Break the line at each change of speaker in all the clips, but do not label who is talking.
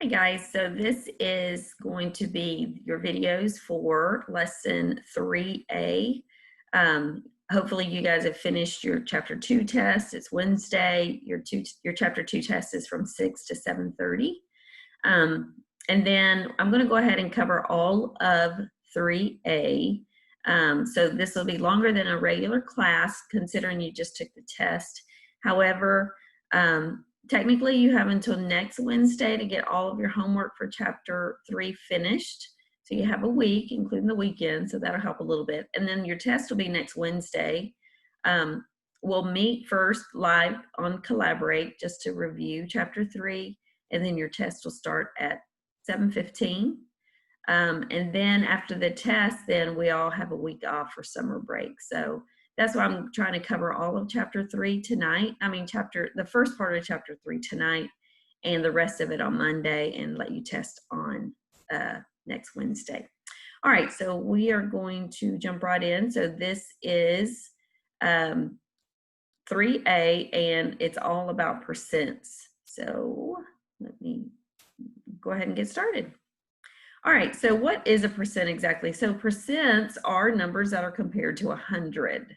Hi guys, so this is going to be your videos for lesson 3A. Hopefully you guys have finished your chapter 2 test. It's Wednesday. Your chapter 2 test is from 6 to 7:30. And then I'm going to go ahead and cover all of 3A. So this will be longer than a regular class considering you just took the test. However, technically, you have until next Wednesday to get all of your homework for chapter 3 finished. So you have a week, including the weekend, so that'll help a little bit. And then your test will be next Wednesday. We'll meet first live on Collaborate just to review chapter 3, and then your test will start at 7:15. And then after the test, then we all have a week off for summer break. So that's why I'm trying to cover all of chapter 3 tonight. The first part of chapter 3 tonight and the rest of it on Monday and let you test on next Wednesday. All right, so we are going to jump right in. So this is 3A and it's all about percents. So let me go ahead and get started. All right, so what is a percent exactly? So percents are numbers that are compared to 100.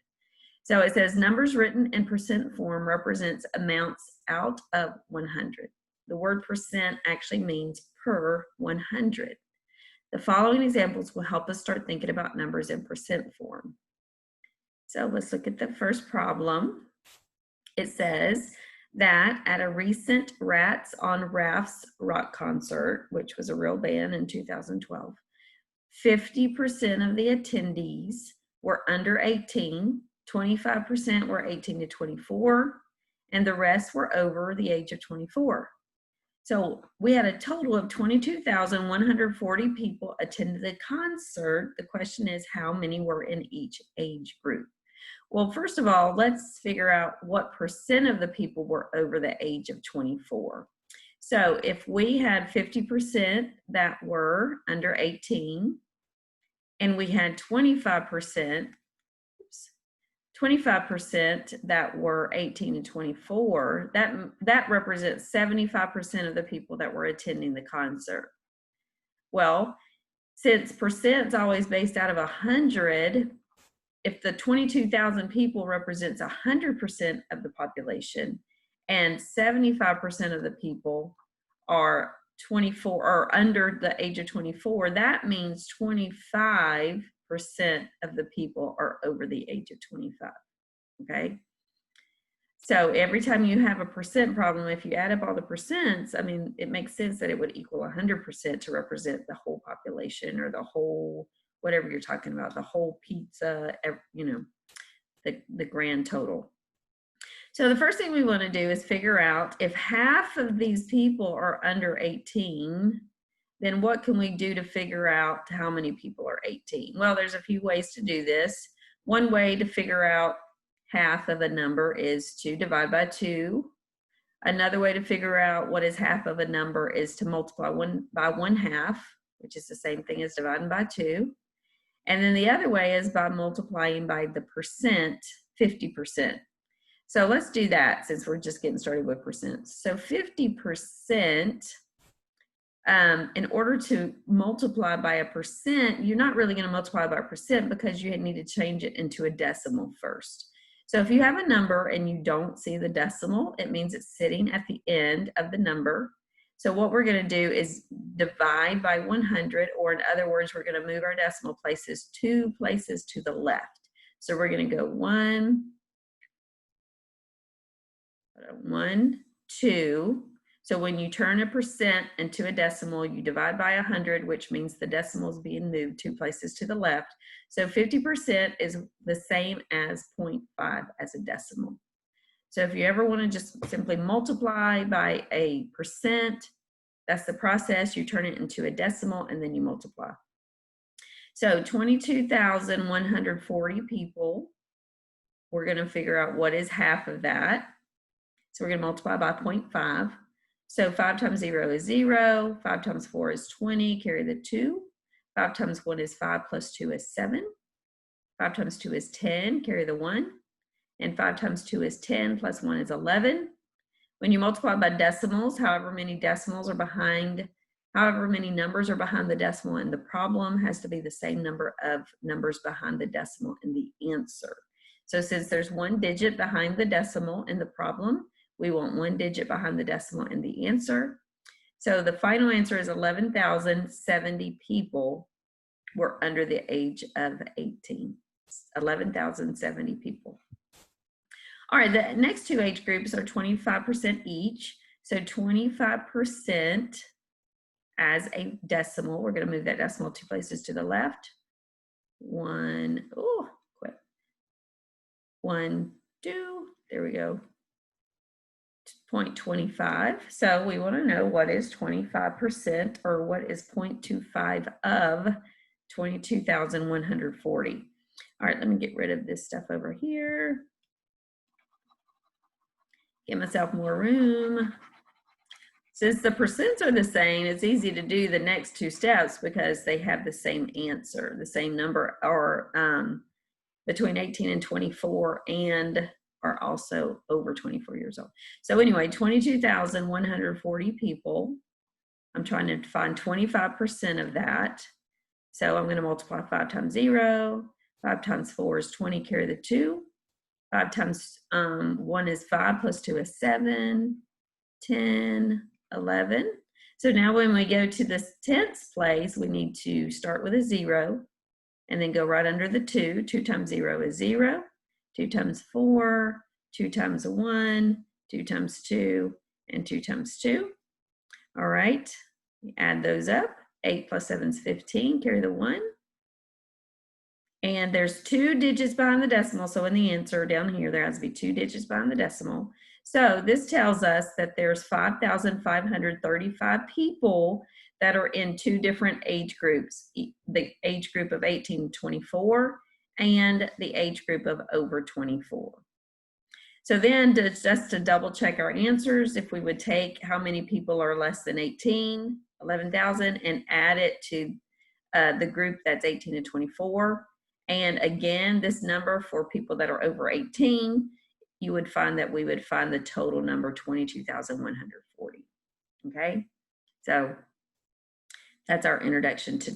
So it says numbers written in percent form represents amounts out of 100. The word percent actually means per 100. The following examples will help us start thinking about numbers in percent form. So let's look at the first problem. It says that at a recent Rats on Rafts rock concert, which was a real band in 2012, 50% of the attendees were under 18, 25% were 18 to 24, and the rest were over the age of 24. So we had a total of 22,140 people attended the concert. The question is, how many were in each age group? Well, first of all, let's figure out what percent of the people were over the age of 24. So if we had 50% that were under 18, and we had 25% that were 18 and 24, that represents 75% of the people that were attending the concert. Well, since percent's always based out of 100, if the 22,000 people represents 100% of the population and 75% of the people are 24 or under the age of 24, that means 25% of the people are over the age of 25, okay? So every time you have a percent problem, if you add up all the percents, it makes sense that it would equal 100% to represent the whole population or the whole, whatever you're talking about, the whole pizza, the grand total. So the first thing we want to do is figure out if half of these people are under 18, then what can we do to figure out how many people are 18? Well, there's a few ways to do this. One way to figure out half of a number is to divide by 2. Another way to figure out what is half of a number is to multiply 1 by 1/2, which is the same thing as dividing by 2. And then the other way is by multiplying by the percent, 50%. So let's do that since we're just getting started with percents. So 50%, in order to multiply by a percent, you're not really going to multiply by a percent because you need to change it into a decimal first. So if you have a number and you don't see the decimal, it means it's sitting at the end of the number. So what we're going to do is divide by 100, or in other words, we're going to move our decimal places 2 places to the left. So we're going to go 1, 2. So when you turn a percent into a decimal, you divide by 100, which means the decimal is being moved 2 places to the left. So 50% is the same as 0.5 as a decimal. So if you ever want to just simply multiply by a percent, that's the process. You turn it into a decimal and then you multiply. So 22,140 people, we're going to figure out what is half of that. So we're going to multiply by 0.5. So 5 times 0 is 0, 5 times 4 is 20, carry the 2. 5 times 1 is 5 plus 2 is 7. 5 times 2 is 10, carry the 1. And 5 times 2 is 10, plus 1 is 11, When you multiply by decimals, however many decimals are behind, however many numbers are behind the decimal in the problem has to be the same number of numbers behind the decimal in the answer. So since there's one digit behind the decimal in the problem, we want one digit behind the decimal in the answer. So the final answer is 11,070 people were under the age of 18. 11,070 people. All right, the next two age groups are 25% each. So 25% as a decimal. We're going to move that decimal 2 places to the left. 1, 2, there we go. 0.25. So we want to know what is 25% or what is 0.25 of 22,140. All right, let me get rid of this stuff over here. Give myself more room. Since the percents are the same, it's easy to do the next two steps because they have the same answer, the same number, or between 18 and 24, and are also over 24 years old. So anyway, 22,140 people. I'm trying to find 25% of that. So I'm going to multiply 5 times 0. 5 times 4 is 20, carry the 2. 5 times 1 is 5, plus 2 is 7, 10, 11. So now when we go to the tens place, we need to start with a 0 and then go right under the 2. 2 times 0 is 0. 2 times 4, 2 times 1, 2 times 2, and 2 times 2. All right, add those up. 8 plus 7 is 15, carry the 1. And there's 2 digits behind the decimal. So in the answer down here, there has to be 2 digits behind the decimal. So this tells us that there's 5,535 people that are in 2 different age groups, the age group of 18 to 24 and the age group of over 24. So then just to double check our answers, if we would take how many people are less than 18, 11,000, and add it to the group that's 18 to 24. And again, this number for people that are over 18, you would find that we would find the total number 22,140. Okay, so that's our introduction to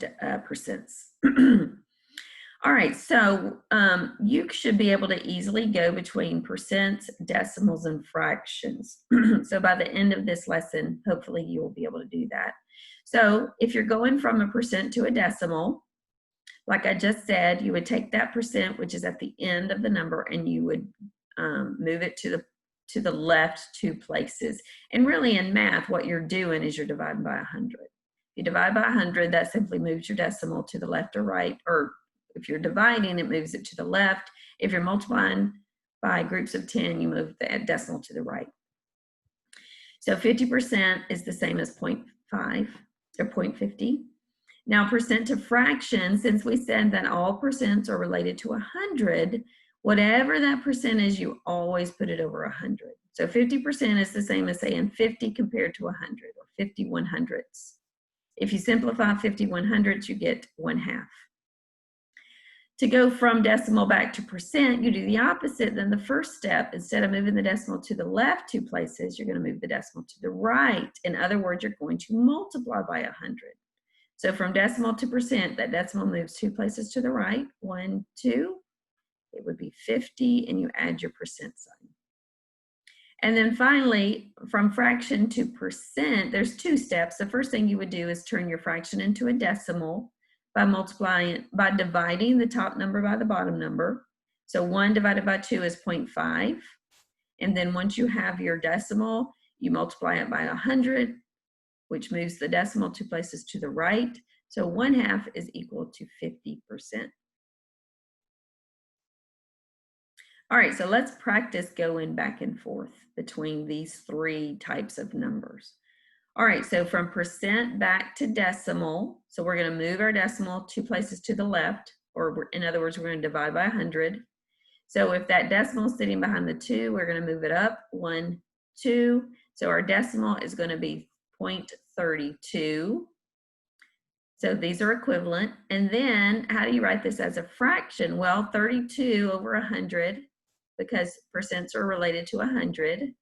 percents. All right, so you should be able to easily go between percents, decimals, and fractions. So by the end of this lesson, hopefully you will be able to do that. So if you're going from a percent to a decimal, like I just said, you would take that percent, which is at the end of the number, and you would move it to the left 2 places. And really in math, what you're doing is you're dividing by 100. If you divide by 100, that simply moves your decimal to the left or right, or if you're dividing, it moves it to the left. If you're multiplying by groups of 10, you move the decimal to the right. So 50% is the same as 0.5 or 0.50. Now, percent to fraction, since we said that all percents are related to 100, whatever that percent is, you always put it over 100. So 50% is the same as saying 50 compared to 100, or 50 100ths. If you simplify 50 100ths, you get 1/2. To go from decimal back to percent, you do the opposite than the first step. Instead of moving the decimal to the left 2 places, you're going to move the decimal to the right. In other words, you're going to multiply by 100. So from decimal to percent, that decimal moves 2 places to the right, 1, 2. It would be 50, and you add your percent sign. And then finally, from fraction to percent, there's 2 steps. The first thing you would do is turn your fraction into a decimal by dividing the top number by the bottom number. So 1 divided by 2 is 0.5. And then once you have your decimal, you multiply it by 100, which moves the decimal 2 places to the right. So 1/2 is equal to 50%. All right, so let's practice going back and forth between these 3 types of numbers. All right, so from percent back to decimal, so we're going to move our decimal 2 places to the left, or in other words, we're going to divide by 100. So if that decimal is sitting behind the 2, we're going to move it up 1, 2. So our decimal is going to be 0.32. So these are equivalent. And then how do you write this as a fraction? Well, 32 over 100, because percents are related to 100,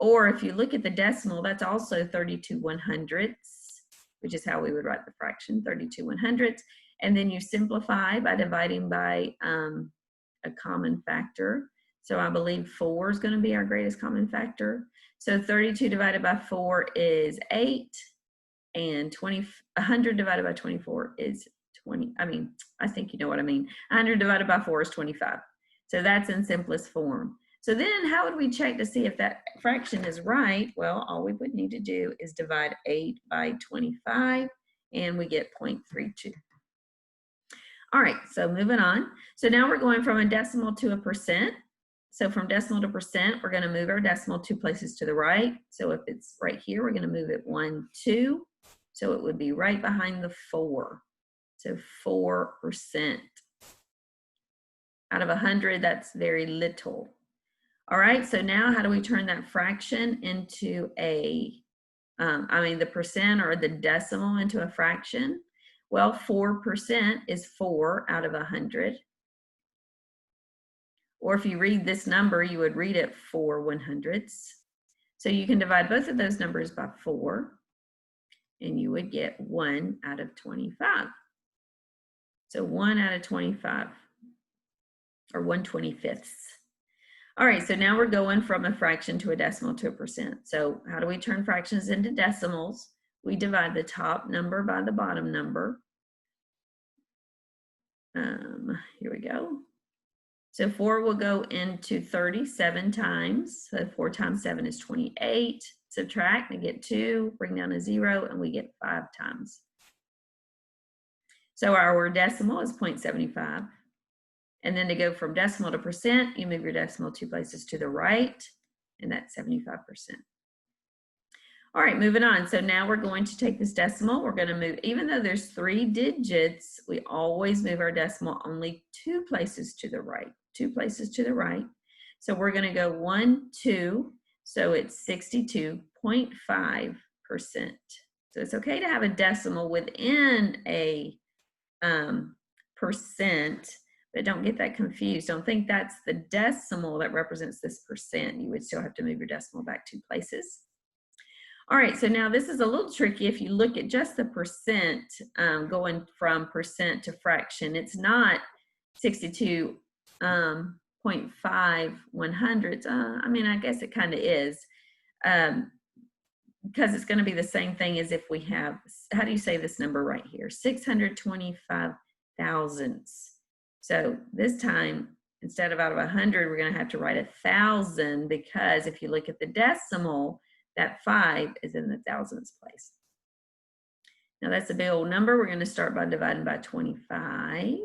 Or if you look at the decimal, that's also 32/100ths, which is how we would write the fraction, 32/100ths. And then you simplify by dividing by a common factor. So I believe 4 is going to be our greatest common factor. So 32 divided by 4 is 8, and 100 divided by 24 is 20. I think you know what I mean. 100 divided by 4 is 25. So that's in simplest form. So then how would we check to see if that fraction is right? Well, all we would need to do is divide 8 by 25, and we get 0.32. All right, so moving on. So now we're going from a decimal to a percent. So from decimal to percent, we're going to move our decimal 2 places to the right. So if it's right here, we're going to move it 1, 2. So it would be right behind the 4. So 4%. Out of 100, that's very little. All right, so now how do we turn that fraction into the percent or the decimal into a fraction? Well, 4% is 4 out of 100. Or if you read this number, you would read it 4/100ths. So you can divide both of those numbers by 4, and you would get 1 out of 25. So 1 out of 25, or 1/25ths. All right, so now we're going from a fraction to a decimal to a percent. So how do we turn fractions into decimals? We divide the top number by the bottom number. Here we go. So 4 will go into 37 times. So 4 times 7 is 28. Subtract and get 2, bring down a 0, and we get 5 times. So our decimal is 0.75. And then to go from decimal to percent, you move your decimal 2 places to the right, and that's 75%. All right, moving on. So now we're going to take this decimal. We're going to move, even though there's 3 digits, we always move our decimal only 2 places to the right. 2 places to the right. So we're going to go 1, 2. So it's 62.5%. So it's okay to have a decimal within a percent, but don't get that confused. Don't think that's the decimal that represents this percent. You would still have to move your decimal back 2 places. All right, so now this is a little tricky. If you look at just the percent, going from percent to fraction, it's not 62.5/100ths. I guess it kind of is, because it's going to be the same thing as if we have, how do you say this number right here? 625 thousandths. So this time, instead of out of 100, we're going to have to write 1,000, because if you look at the decimal, that 5 is in the thousandths place. Now that's a big old number. We're going to start by dividing by 25.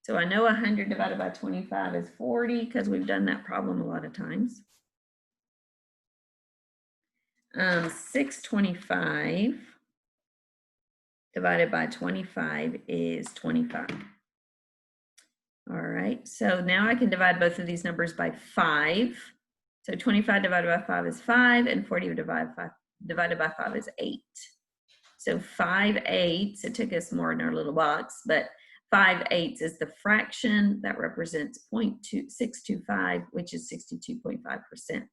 So I know 100 divided by 25 is 40, because we've done that problem a lot of times. 625 divided by 25 is 25. All right, so now I can divide both of these numbers by 5. So 25 divided by 5 is 5, and 40 divided by 5 is 8. So 5/8, it took us more in our little box, but 5/8 is the fraction that represents 0.625, which is 62.5%.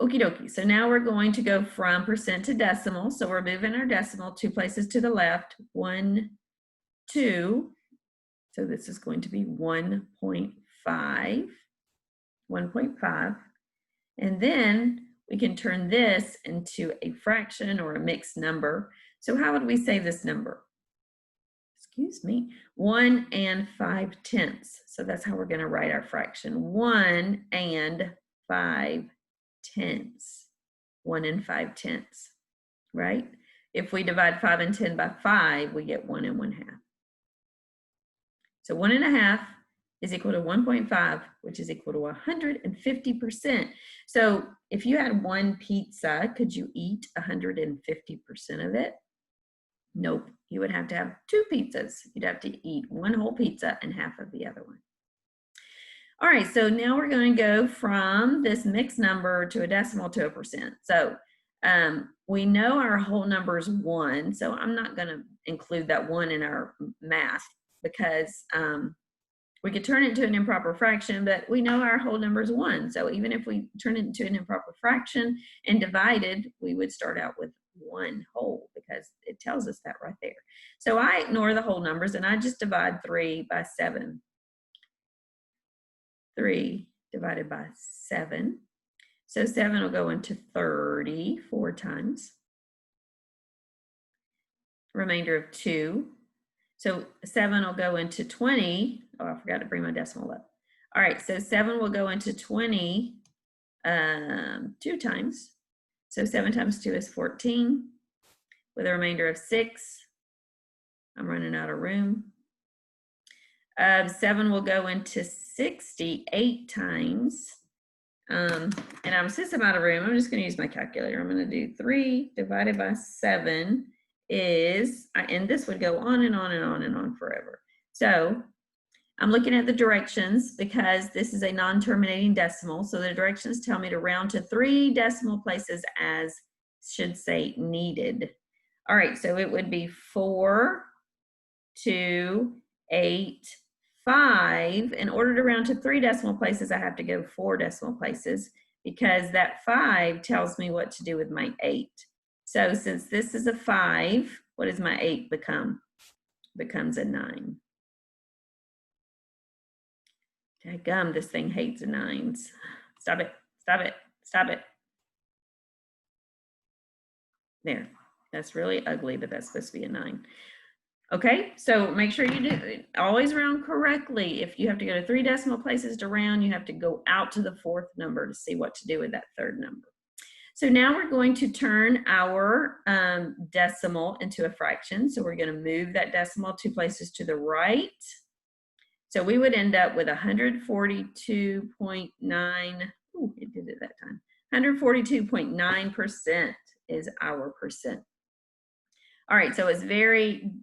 Okie dokie, so now we're going to go from percent to decimal. So we're moving our decimal 2 places to the left, 1, 2. So this is going to be 1.5. 1.5, and then we can turn this into a fraction or a mixed number. So how would we say this number? Excuse me, 1 5/10. So that's how we're going to write our fraction. 1 5/10. 1 5/10, right? If we divide 5 and 10 by 5, we get 1 1/2. So 1 1/2 is equal to 1.5, which is equal to 150%. So if you had 1 pizza, could you eat 150% of it? Nope, you would have to have 2 pizzas. You'd have to eat 1 whole pizza and half of the other one. All right, so now we're going to go from this mixed number to a decimal to a percent. So we know our whole number is 1, so I'm not going to include that 1 in our math, because We could turn it into an improper fraction, but we know our whole number is 1. So even if we turn it into an improper fraction and divided, we would start out with 1 whole because it tells us that right there. So I ignore the whole numbers and I just divide 3 by 7. 3 divided by 7. So 7 will go into 30 4 times. Remainder of 2. So 7 will go into 20. Oh, I forgot to bring my decimal up. All right, so 7 will go into 20 2 times. So 7 times 2 is 14 with a remainder of 6. I'm running out of room. 7 will go into 68 times. And since I'm out of room, I'm just going to use my calculator. I'm going to do 3 divided by 7 is, and this would go on and on and on and on forever. So I'm looking at the directions because this is a non-terminating decimal. So the directions tell me to round to 3 decimal places as should say needed. All right, so it would be 4, 2, 8, 5. In order to round to 3 decimal places, I have to go 4 decimal places because that 5 tells me what to do with my 8. So since this is a 5, what does my 8 become? Becomes a 9. Dadgum, this thing hates 9s. Stop it, stop it, stop it. There, that's really ugly, but that's supposed to be a 9. Okay, so make sure you do always round correctly. If you have to go to 3 decimal places to round, you have to go out to the 4th number to see what to do with that 3rd number. So now we're going to turn our decimal into a fraction. So we're going to move that decimal 2 places to the right. So we would end up with 142.9. Ooh, it did it that time. 142.9% is our percent. All right, so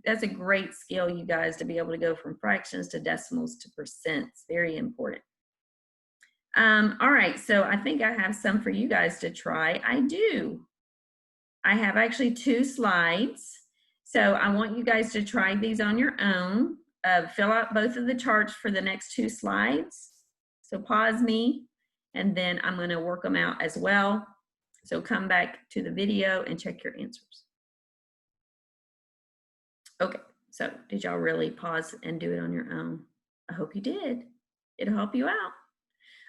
that's a great skill, you guys, to be able to go from fractions to decimals to percents. Very important. All right, so I think I have some for you guys to try. I do. I have actually 2 slides. So I want you guys to try these on your own. Fill out both of the charts for the next 2 slides. So pause me, and then I'm going to work them out as well. So come back to the video and check your answers. Okay, so did y'all really pause and do it on your own? I hope you did. It'll help you out.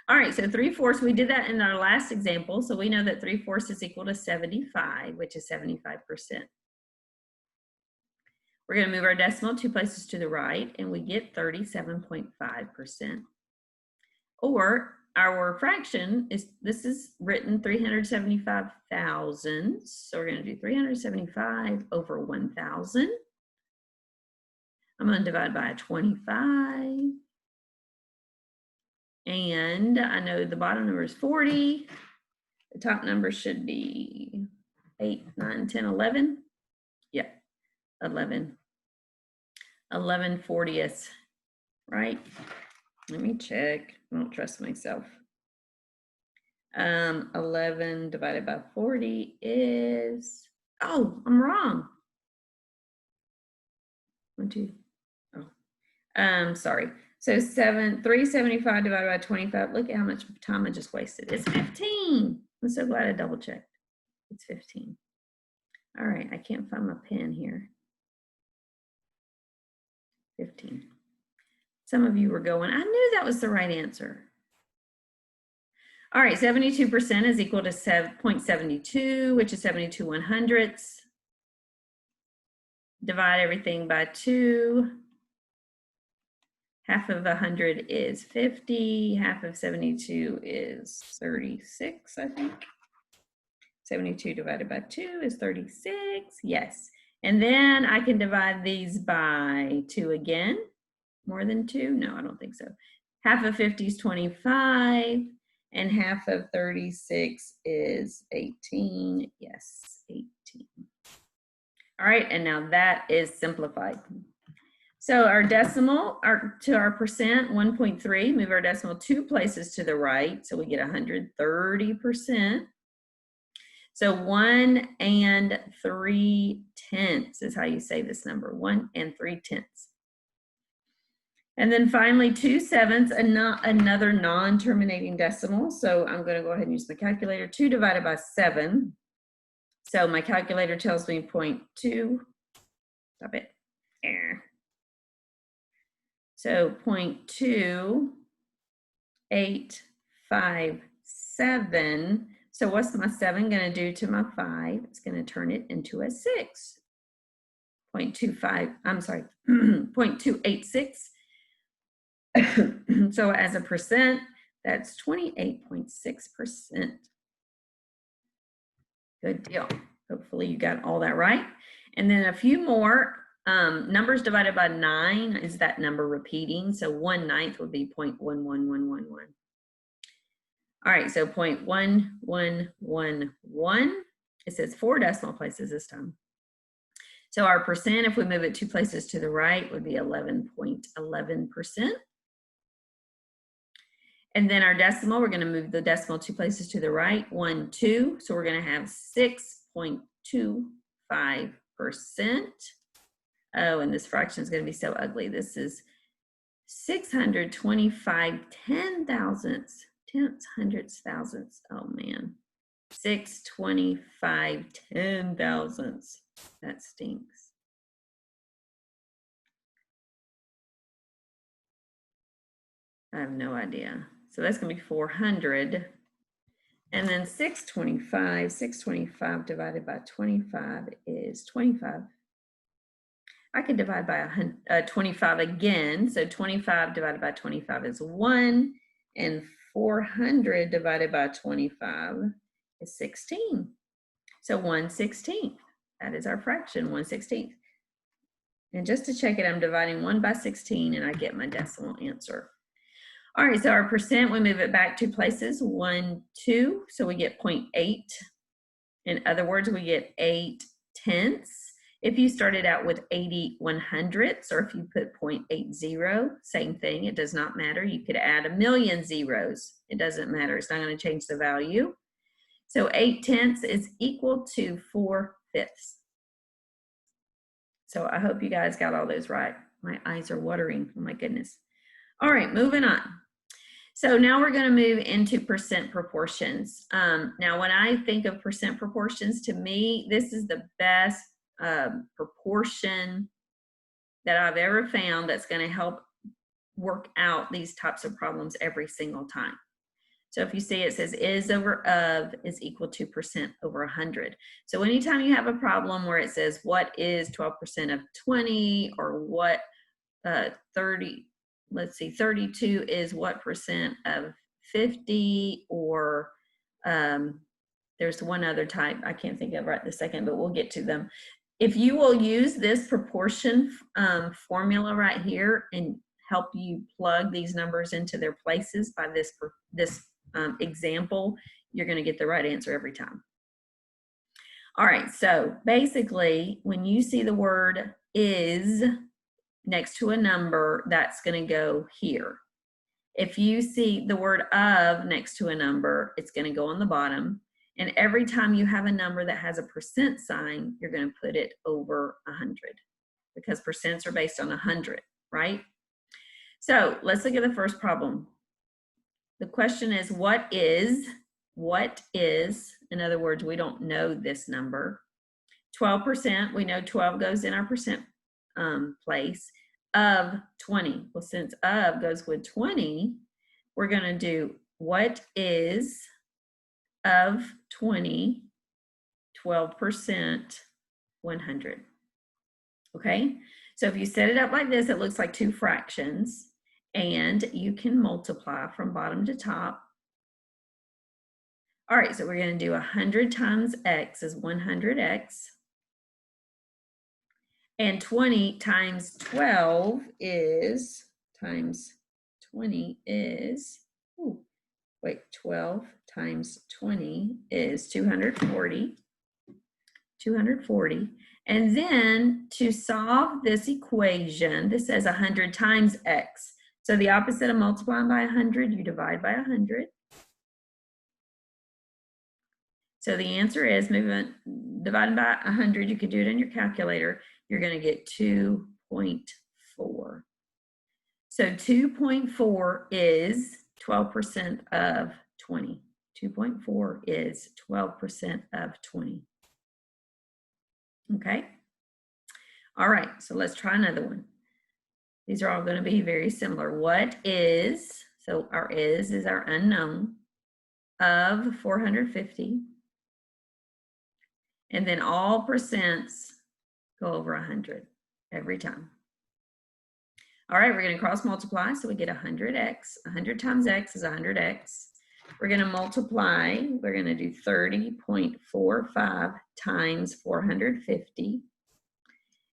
All right, so 3/4, we did that in our last example. So we know that 3/4 is equal to 75, which is 75%. We're going to move our decimal 2 places to the right, and we get 37.5%. Or our fraction this is written 375,000. So we're going to do 375 over 1,000. I'm going to divide by 25. And I know the bottom number is 40. The top number should be 8, 9, 10, 11. Yeah, 11. 11/40, right? Let me check. I don't trust myself. 11 divided by 40 is, oh, I'm wrong. 1, 2, oh, sorry. So 375 divided by 25. Look at how much time I just wasted. It's 15. I'm so glad I double checked. It's 15. All right, I can't find my pen here. 15. Some of you were going, I knew that was the right answer. All right, 72% is equal to 0.72, which is 72 100ths. Divide everything by 2. Half of 100 is 50. Half of 72 is 36, I think. 72 divided by 2 is 36. Yes. And then I can divide these by 2 again. More than 2? No, I don't think so. Half of 50 is 25. And half of 36 is 18. Yes, 18. All right, and now that is simplified. So our decimal to our percent, 1.3, move our decimal 2 places to the right, so we get 130%. So 1 3/10 is how you say this number, 1 3/10. And then finally 2/7, another non-terminating decimal. So I'm going to go ahead and use my calculator. 2 divided by 7. So my calculator tells me 0.2. Stop it. Error. So 0.2857. So what's my 7 going to do to my 5? It's going to turn it into a 6. 0.25, I'm sorry, 0.286. So as a percent, that's 28.6%. Good deal. Hopefully you got all that right. And then a few more. Numbers divided by 9 is that number repeating. So 1/9 would be 0.11111. All right, so 0.1111. It says 4 decimal places this time. So our percent, if we move it 2 places to the right, would be 11.11%. And then our decimal, we're going to move the decimal 2 places to the right, 1, 2. So we're going to have 6.25%. Oh, and this fraction is going to be so ugly. This is 625 tenths. Oh man, 625 10,000ths. That stinks. I have no idea. So that's going to be 400. And then 625 divided by 25 is 25. I could divide by 25 again. So 25 divided by 25 is 1. And 400 divided by 25 is 16. So 1/16. That is our fraction, 1/16. And just to check it, I'm dividing 1 by 16 and I get my decimal answer. All right, so our percent, we move it back 2 places, 1, 2, so we get 0.8. In other words, we get 8/10. If you started out with 80/100ths, or if you put 0.80, same thing, it does not matter. You could add 1,000,000 zeros. It doesn't matter, it's not going to change the value. So 8/10 is equal to 4/5. So I hope you guys got all those right. My eyes are watering, oh my goodness. All right, moving on. So now we're going to move into percent proportions. Now, when I think of percent proportions, to me, this is the best proportion that I've ever found that's going to help work out these types of problems every single time. So if you see it says is over of is equal to percent over 100. So anytime you have a problem where it says what is 12% of 20 or what 32 is what percent of 50, or there's one other type I can't think of right this second, but we'll get to them. If you will use this proportion formula right here and help you plug these numbers into their places by this example, you're going to get the right answer every time. All right, so basically, when you see the word is next to a number, that's going to go here. If you see the word of next to a number, it's going to go on the bottom. And every time you have a number that has a percent sign, you're going to put it over 100, because percents are based on 100, right? So let's look at the first problem. The question is, what is, in other words, we don't know this number. 12%, we know 12 goes in our percent place, of 20. Well, since of goes with 20, we're going to do what is of 20, 12%, 100. Okay, so if you set it up like this, it looks like 2 fractions, and you can multiply from bottom to top. All right, so we're going to do 100 times x is 100x. And 20 times 12 is, 12 times 20 is 240. And then to solve this equation, this says 100 times x. So the opposite of multiplying by 100, you divide by 100. So the answer is, dividing by 100, you could do it in your calculator, you're going to get 2.4. So 2.4 is 12% of 20. 2.4 is 12% of 20. Okay. All right, so let's try another one. These are all going to be very similar. What is, so our is our unknown, of 450. And then all percents go over 100 every time. All right, we're going to cross multiply, so we get 100x. 100 times x is 100x. We're going to multiply. We're going to do 30.45 times 450.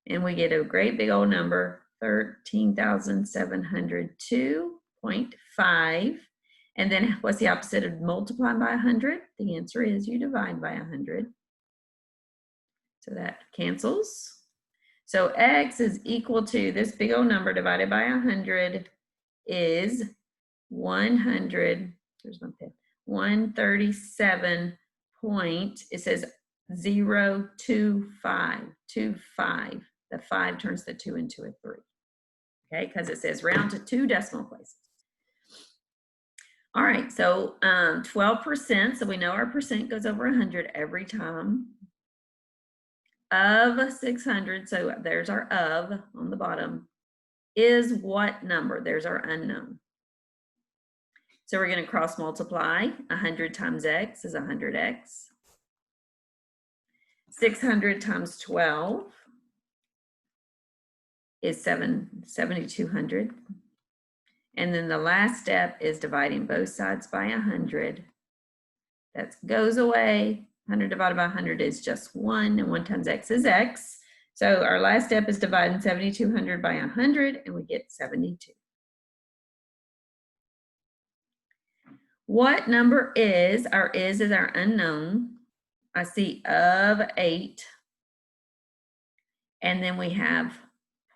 And we get a great big old number, 13,702.5. And then what's the opposite of multiply by 100? The answer is you divide by 100. So that cancels. So x is equal to this big old number divided by 100 is 100, there's my pen, 137 point, it says 025, 25. The 5 turns the 2 into a 3, okay, because it says round to 2 decimal places. All right, so 12%, so we know our percent goes over 100 every time. Of 600, so there's our of on the bottom, is what number? There's our unknown. So we're going to cross multiply. 100 times x is 100x. 600 times 12 is 7,200. And then the last step is dividing both sides by 100. That goes away. 100 divided by 100 is just 1, and 1 times x is x. So our last step is dividing 7,200 by 100, and we get 72. What number is? Our is our unknown. I see of 8. And then we have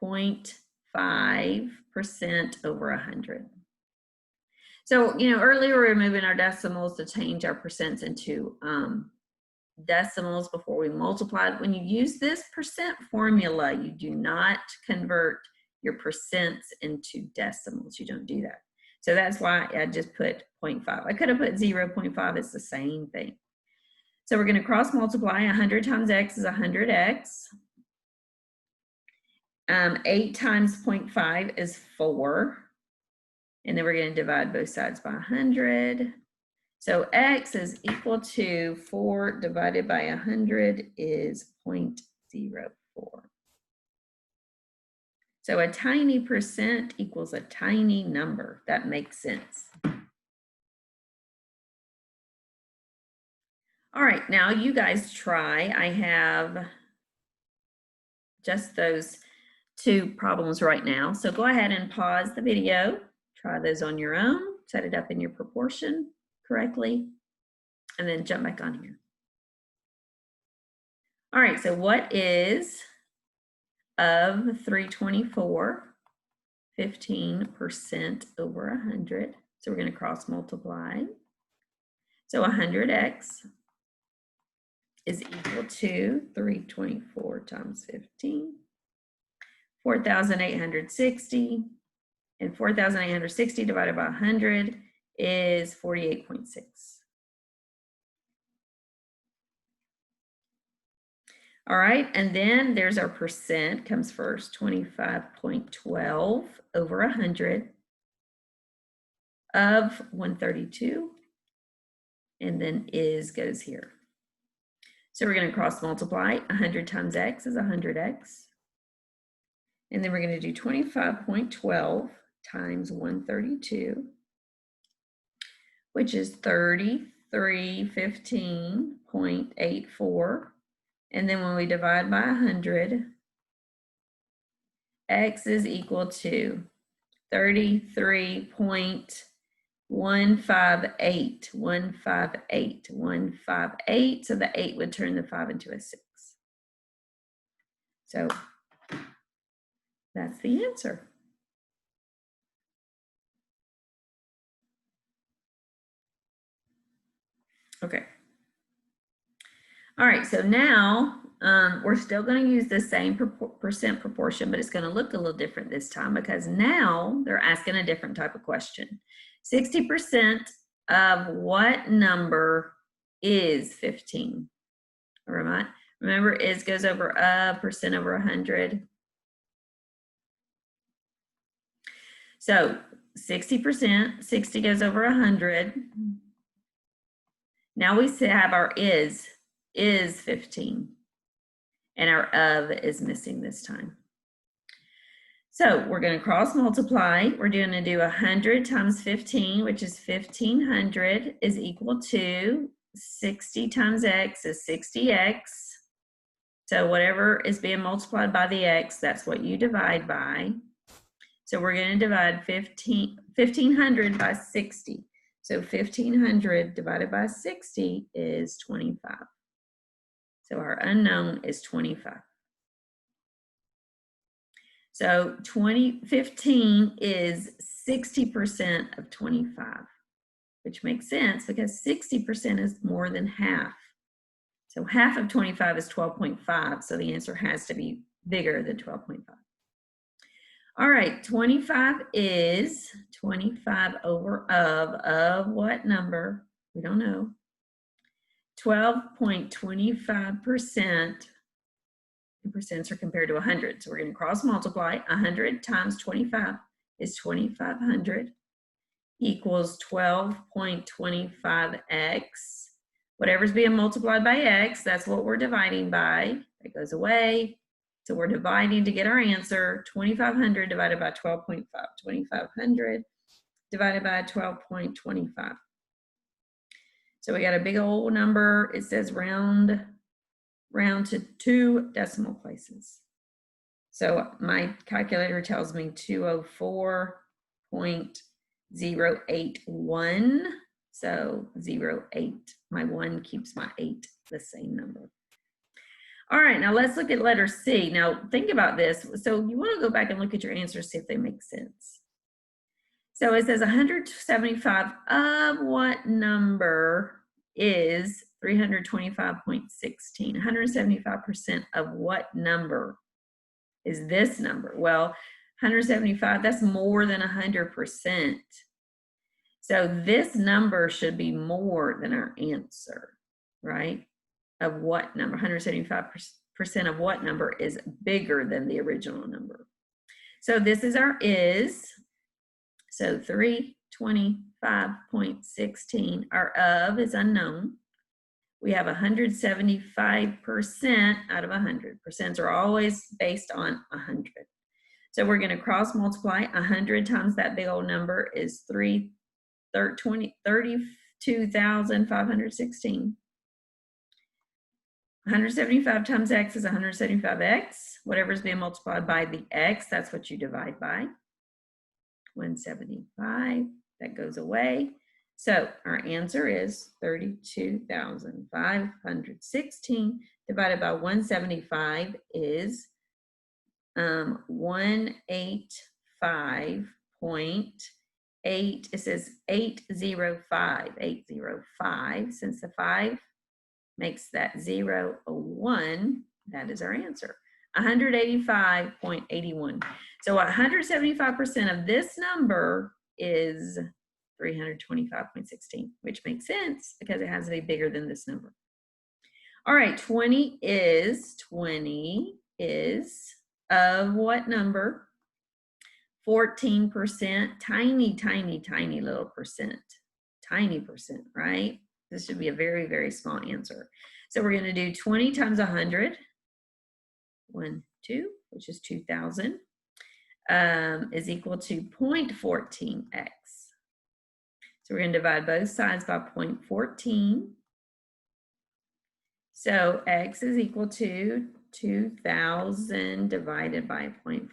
0.5% over 100. So, you know, earlier we were moving our decimals to change our percents into decimals before we multiplied. When you use this percent formula, you do not convert your percents into decimals. You don't do that. So that's why I just put 0.5. I could have put 0.5. It's the same thing. So we're going to cross multiply. 100 times x is 100x. 8 times 0.5 is 4. And then we're going to divide both sides by 100. So x is equal to 4 divided by 100 is 0.04. So a tiny percent equals a tiny number. That makes sense. All right, now you guys try. I have just those 2 problems right now. So go ahead and pause the video. Try those on your own. Set it up in your proportion correctly, and then jump back on here. All right, so what is of 324, 15% over 100? So we're going to cross multiply. So 100x is equal to 324 times 15, 4,860, and 4,860 divided by 100 is 48.6. All right, and then there's our percent comes first, 25.12 over 100 of 132, and then is goes here. So we're going to cross multiply. 100 times x is 100x. And then we're going to do 25.12 times 132, which is 3315.84. And then when we divide by 100, x is equal to 33.158. So the 8 would turn the 5 into a 6. So that's the answer. Okay. All right, so now We're still going to use the same percent proportion, but it's going to look a little different this time because now they're asking a different type of question. 60% of what number is 15? Remember, is goes over a percent over 100. So 60%, 60 goes over 100. Now we have our is 15. And our of is missing this time. So we're going to cross multiply. We're going to do 100 times 15, which is 1500, is equal to 60 times x is 60x. So whatever is being multiplied by the x, that's what you divide by. So we're going to divide 1500 by 60. So 1500 divided by 60 is 25. So our unknown is 25. So 15 is 60% of 25, which makes sense because 60% is more than half. So half of 25 is 12.5, so the answer has to be bigger than 12.5. All right, 25 is 25 over of what number? We don't know. 12.25%, percents are compared to 100. So we're going to cross multiply. 100 times 25 is 2500 equals 12.25x. Whatever's being multiplied by x, that's what we're dividing by. That goes away. So we're dividing to get our answer. 2500 divided by 12.5. 2500 divided by 12.25. So we got a big old number. It says round to 2 decimal places. So my calculator tells me 204.081. So 08. My 1 keeps my 8 the same number. All right, now let's look at letter C. Now think about this. So you want to go back and look at your answers, see if they make sense. So it says 175 of what number is 325.16? 175% of what number is this number? Well, 175, that's more than 100%. So this number should be more than our answer, right? Of what number? 175% of what number is bigger than the original number? So this is our is. So 325.16, our of is unknown. We have 175% out of 100. Percents are always based on 100. So we're going to cross multiply. 100 times that big old number is 32,516. 175 times x is 175x. Whatever's being multiplied by the x, that's what you divide by. 175, that goes away. So our answer is 32,516 divided by 175 is 185.8. It says 805. Since the 5 makes that 0 a 1, that is our answer. 185.81. So 175% of this number is 325.16, which makes sense because it has to be bigger than this number. All right, 20 is of what number? 14%, tiny little percent. Tiny percent, right? This should be a very, very small answer. So we're going to do 20 times 100. 1, 2, which is 2,000, is equal to 0.14x. So we're going to divide both sides by 0.14. So x is equal to 2,000 divided by 0.14.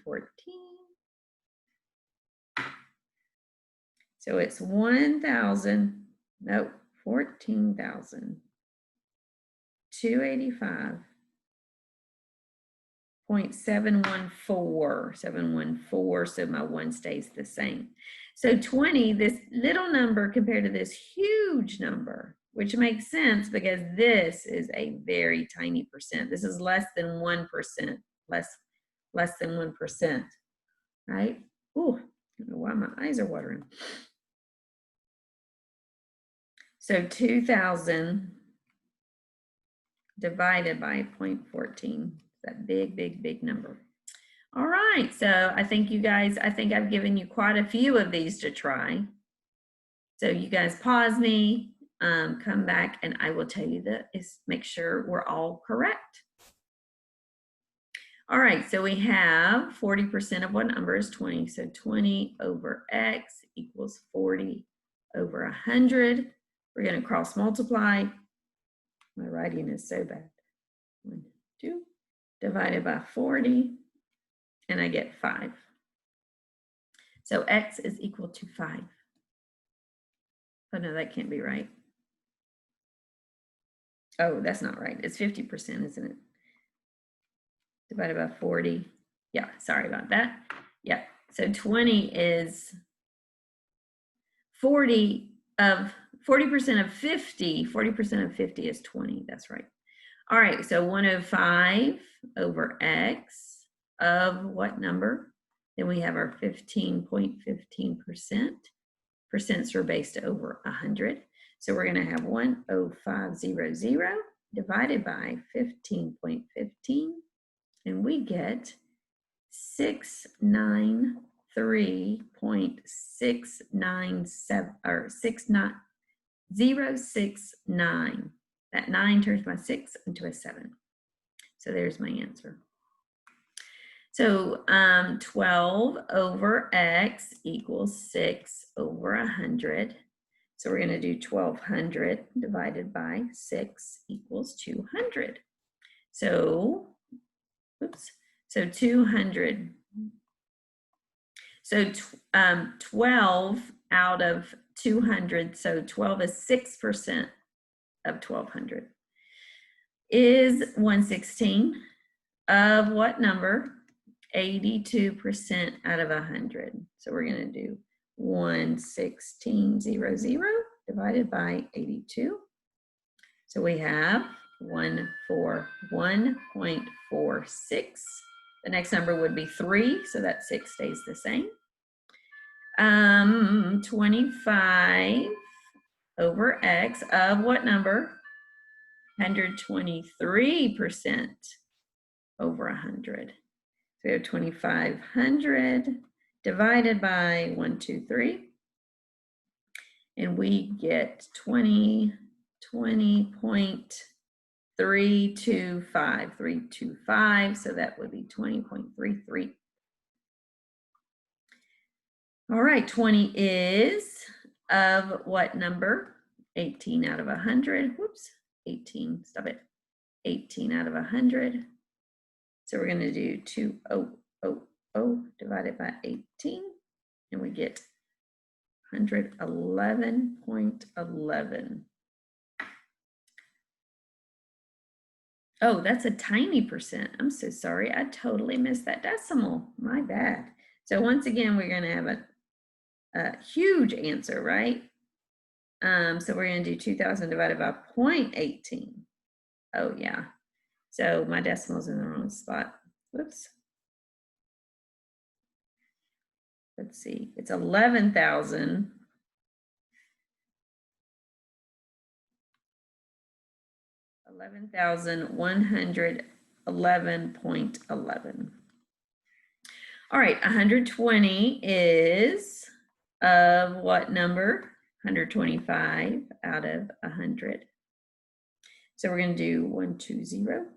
So it's 14,285.714, so my 1 stays the same. So 20, this little number compared to this huge number, which makes sense because this is a very tiny percent. This is less than 1%, less than 1%, right? Ooh, I don't know why my eyes are watering. So 2,000 divided by 0.14, that big, big, big number. All right, so I think you guys, I think I've given you quite a few of these to try. So you guys pause me, come back, and I will tell you that is make sure we're all correct. All right, so we have 40% of what number is 20? So 20 over x equals 40 over 100. We're going to cross multiply. My writing is so bad. 1, 2, divided by 40, and I get 5. So x is equal to 5. Oh no, that can't be right. Oh, that's not right. It's 50%, isn't it? Divided by 40. Yeah, sorry about that. Yeah, so 20 is 40% of 50. 40% of 50 is 20. That's right. All right, so 105 over x of what number? Then we have our 15.15%. Percents are based over 100. So we're going to have 10500 divided by 15.15, and we get 693.697 or 69069. That 9 turns my 6 into a 7. So there's my answer. So 12 over x equals 6 over 100. So we're going to do 1200 divided by 6 equals 200. So, oops, so 200. So 12 out of 200, so 12 is 6% of 1200. Is 1/16 of what number? 82% out of 100. So we're going to do 1/1600 divided by 82. So we have 141.46. The next number would be 3, so that 6 stays the same. 25 over x of what number? 123% over 100. So we have 2,500 divided by 123, and we get 20.325, so that would be 20.33. All right, 20 is of what number? 18 out of 100. Whoops, 18, stop it. 18 out of 100. So we're going to do 2,000 divided by 18, and we get 111.11. Oh, that's a tiny percent. I'm so sorry. I totally missed that decimal. My bad. So once again, we're going to have a huge answer, right? So we're going to do 2,000 divided by 0.18. Oh, yeah. So my decimal's in the wrong spot. Whoops. Let's see. It's 11,000. 11,111.11. All right, 120 is of what number? 125 out of 100. So we're going to do 12000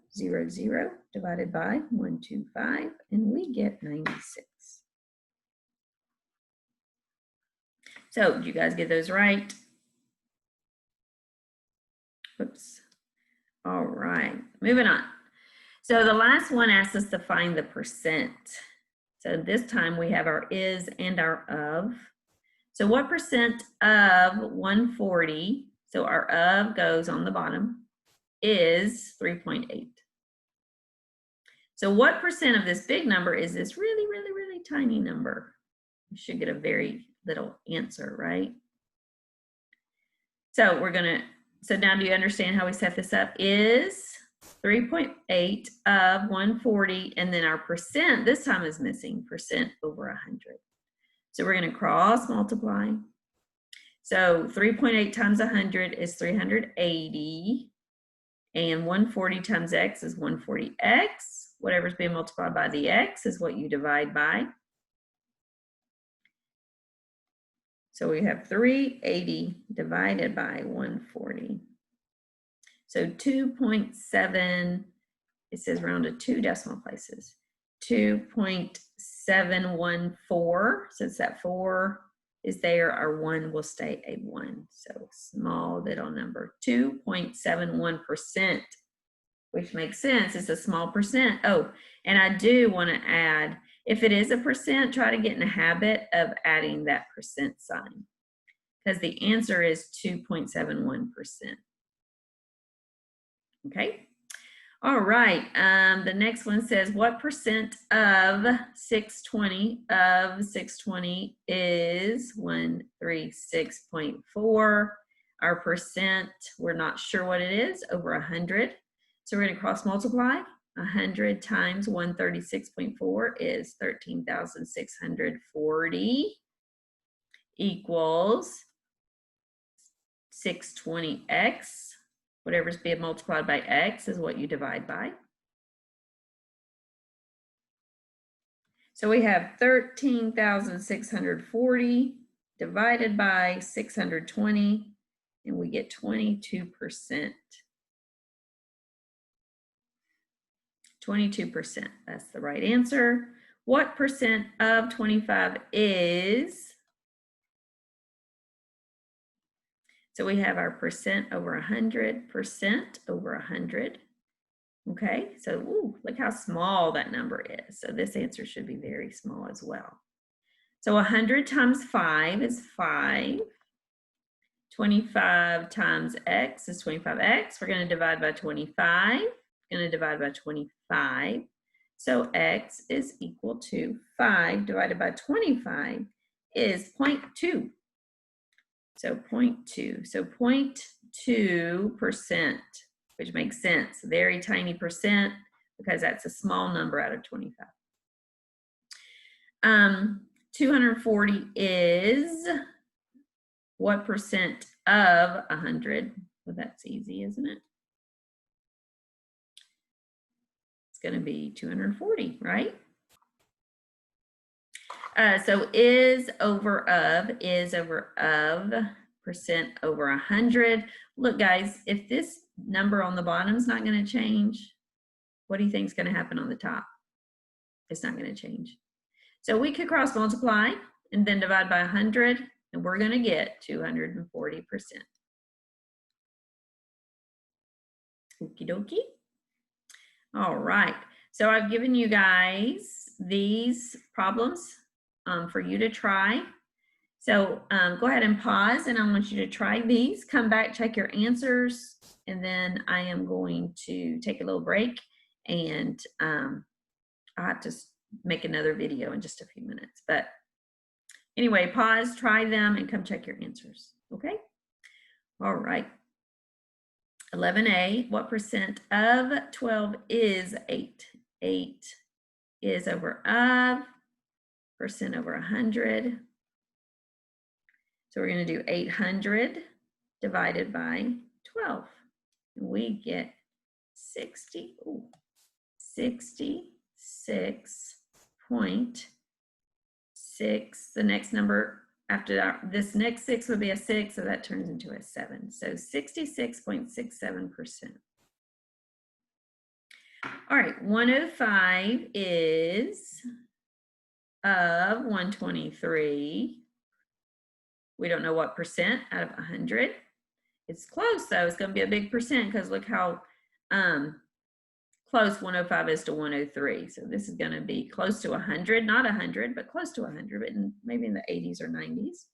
divided by 125, and we get 96. So did you guys get those right? Oops. All right, moving on. So the last one asks us to find the percent. So this time we have our is and our of. So what percent of 140, so our of goes on the bottom, is 3.8. So what percent of this big number is this really, really, really tiny number? You should get a very little answer, right? So we're going to So now do you understand how we set this up? Is 3.8 of 140, and then our percent this time is missing, percent over 100. So we're going to cross multiply. So 3.8 times 100 is 380, and 140 times x is 140x. Whatever's being multiplied by the x is what you divide by. So we have 380 divided by 140. So 2.7, it says round to 2 decimal places. 2.714, since that 4 is there, our 1 will stay a 1. So small little number, 2.71%, which makes sense. It's a small percent. Oh, and I do want to add, if it is a percent, try to get in the habit of adding that percent sign, because the answer is 2.71%. Okay. All right. The next one says, what percent of 620 is 136.4? Our percent, we're not sure what it is, over 100. So we're going to cross multiply. 100 times 136.4 is 13,640 equals 620x. Whatever's being multiplied by x is what you divide by. So we have 13,640 divided by 620, and we get 22%. 22%, that's the right answer. What percent of 25 is? So we have our percent over 100, percent over 100. Okay, so ooh, look how small that number is. So this answer should be very small as well. So 100 times 5 is 5. 25 times x is 25x. We're going to divide by 25. Going to divide by 25. So x is equal to 5 divided by 25 is 0.2. So 0.2. So 0.2%, which makes sense. Very tiny percent, because that's a small number out of 25. 240 is what percent of 100? Well, that's easy, isn't it? It's going to be 240, right? So is over of, percent over 100. Look, guys, if this number on the bottom is not going to change, what do you think is going to happen on the top? It's not going to change. So we could cross multiply and then divide by 100, and we're going to get 240%. Okie dokie. All right. So I've given you guys these problems for you to try. So go ahead and pause, and I want you to try these. Come back, check your answers, and then I am going to take a little break, and I'll have to make another video in just a few minutes. But anyway, pause, try them, and come check your answers, okay? All right. 11A, what percent of 12 is 8? 8 is over of, percent over 100. So we're going to do 800 divided by 12. And we get 66.6. The next number after that, this next 6 would be a 6, so that turns into a 7. So 66.67%. All right, 105 is of 123. We don't know what percent out of 100. It's close though. It's going to be a big percent, because look how close 105 is to 103. So this is going to be close to 100, not 100, but close to 100, but maybe in the 80s or 90s.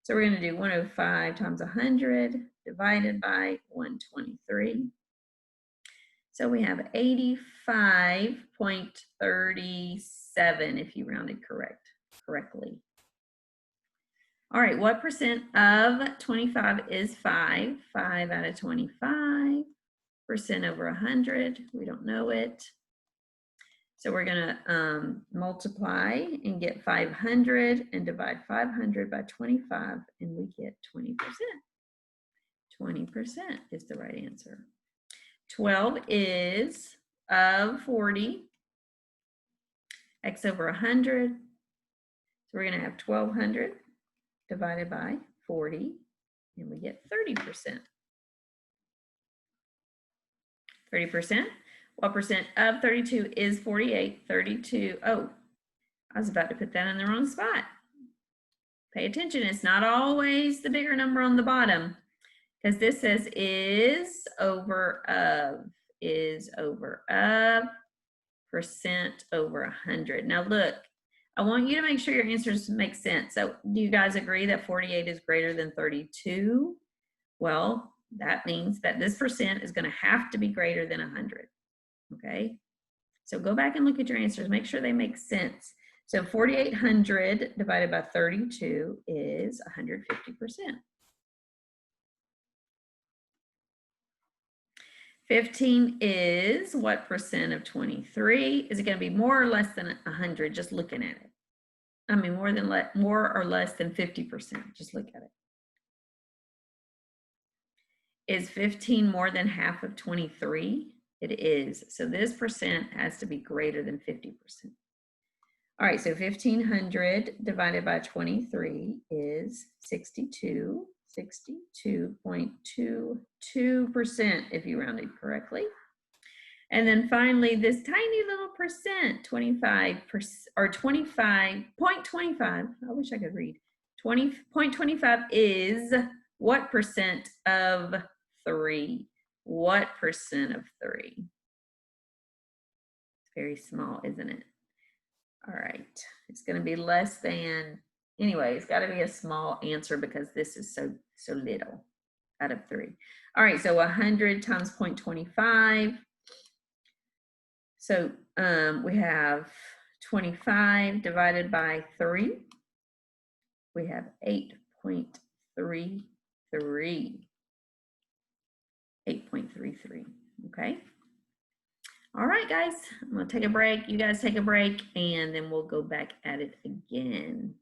So we're going to do 105 times 100 divided by 123. So we have 85.37 if you rounded correctly. All right, what percent of 25 is 5? 5 out of 25. Percent over 100, we don't know it. So we're gonna multiply and get 500 and divide 500 by 25 and we get 20%. 20% is the right answer. 12 is of 40, x over 100. So we're gonna have 1200 divided by 40 and we get 30%. 30%. What percent of 32 is 48? 32, oh, I was about to put that in the wrong spot. Pay attention, it's not always the bigger number on the bottom because this says is over of, percent over 100. Now look, I want you to make sure your answers make sense. So do you guys agree that 48 is greater than 32? Well, that means that this percent is going to have to be greater than 100. Okay, so go back and look at your answers, make sure they make sense. So 4,800 divided by 32 is 150%. 15 is what percent of 23? Is it going to be more or less than 100? Just looking at it. I mean, more or less than 50%. Just look at it. Is 15 more than half of 23? It is. So this percent has to be greater than 50%. All right, so 1,500 divided by 23 is 62.22% if you rounded correctly. And then finally, this tiny little percent, 25%, or 25.25, I wish I could read, 20.25 is what percent of 3? What percent of 3? It's very small, isn't it? All right, it's going to be less than, anyway, it's got to be a small answer because this is so little out of 3. All right, so 100 times 0.25. So we have 25 divided by 3. We have 8.33. 8.33, okay? All right, guys, I'm gonna take a break. You guys take a break, and then we'll go back at it again.